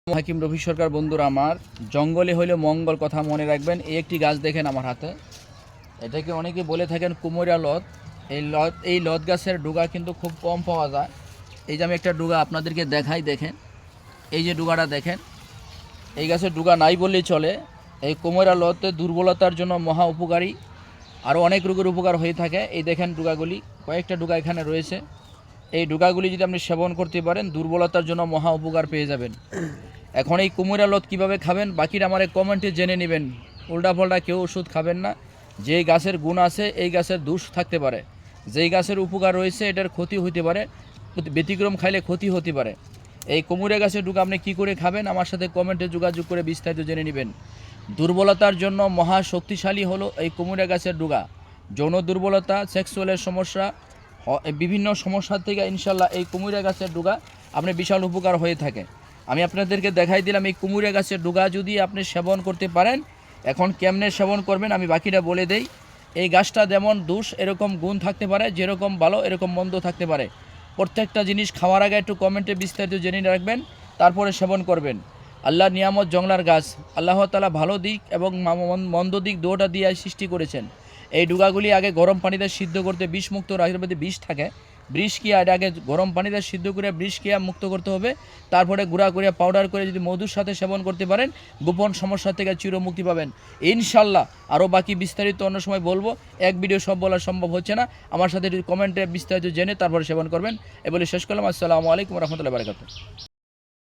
হাকিম রফি সরকার বন্ধুরা আমার, জঙ্গলে হইলে মঙ্গল কথা মনে রাখবেন। এই একটি গাছ দেখেন আমার হাতে, এটাকে অনেকে বলে থাকেন কুমোরিয়া লত। এই লত গাছের ডুগা কিন্তু খুব কম পাওয়া যায়। এই যে আমি একটা ডুগা আপনাদেরকে দেখাই, দেখেন এই যে ডুগাটা দেখেন, এই গাছের ডুগা নাই বললেই চলে। এই কুমোরিয়া লতে দুর্বলতার জন্য মহা উপকারী, আরও অনেক রোগের উপকার হয়ে থাকে। এই দেখেন ডুগাগুলি, কয়েকটা ডুগা এখানে রয়েছে। এই ডুগাগুলি যদি আপনি সেবন করতে পারেন, দুর্বলতার জন্য মহা উপকার পেয়ে যাবেন। এখন এই কুমড়া লত কীভাবে খাবেন বাকিটা আমার কমেন্টে জেনে নেবেন। উল্টাপাল্টা কেউ ওষুধ খাবেন না। যেই গাছের গুণ আছে এই গাছের দোষ থাকতে পারে, যেই গাছের উপকার রয়েছে এটার ক্ষতি হতে পারে, ব্যতিক্রম খাইলে ক্ষতি হতে পারে। এই কুমড়া গাছের ডুগা আপনি কী করে খাবেন আমার সাথে কমেন্টে যোগাযোগ করে বিস্তারিত জেনে নেবেন। দুর্বলতার জন্য মহা শক্তিশালী হলো এই কুমড়া গাছের ডুগা। যৌন দুর্বলতা, সেক্সুয়ালের সমস্যা, বিভিন্ন সমস্যা থেকে ইনশাল্লাহ এই কুমড়া গাছের ডুগা আপনি বিশাল উপকার হয়ে থাকে। আমি আপনাদেরকে দেখাই দিলাম এই কুমড়া গাছের ডুগা যদি আপনি সেবন করতে পারেন। এখন কেমনে সেবন করবেন আমি বাকিটা বলে দেই। এই গাছটা যেমন দোষ এরকম গুণ থাকতে পারে, যেরকম ভালো এরকম মন্দ থাকতে পারে। প্রত্যেকটা জিনিস খাওয়ার আগে একটু কমেন্টে বিস্তারিত জেনে রাখবেন, তারপরে সেবন করবেন। আল্লাহর নিয়ামত জংলার গাছ, আল্লাহ তাআলা ভালো দিক এবং মন্দ দিক দুটোটা দিয়ে সৃষ্টি করেছেন। এই ডুগাগুলি আগে গরম পানিতে সিদ্ধ করতে বিষমুক্ত রাখার মধ্যে বিষ থাকে, বৃষকিয়া এটা আগে গরম পানিতে সিদ্ধ করে বৃষকিয়া মুক্ত করতে হবে। তারপরে গুঁড়া করে পাউডার করে যদি মধুর সাথে সেবন করতে পারেন, গোপন সমস্যা থেকে চিরমুক্তি পাবেন ইনশাল্লাহ। আরও বাকি বিস্তারিত অন্য সময় বলবো, এক ভিডিও সব বলা সম্ভব হচ্ছে না। আমার সাথে কমেন্টে বিস্তারিত জেনে তারপরে সেবন করবেন। এ বলে শেষ করলাম। আসসালামু আলাইকুম রহমতুল্লাহি ওয়া বারাকাতুহু।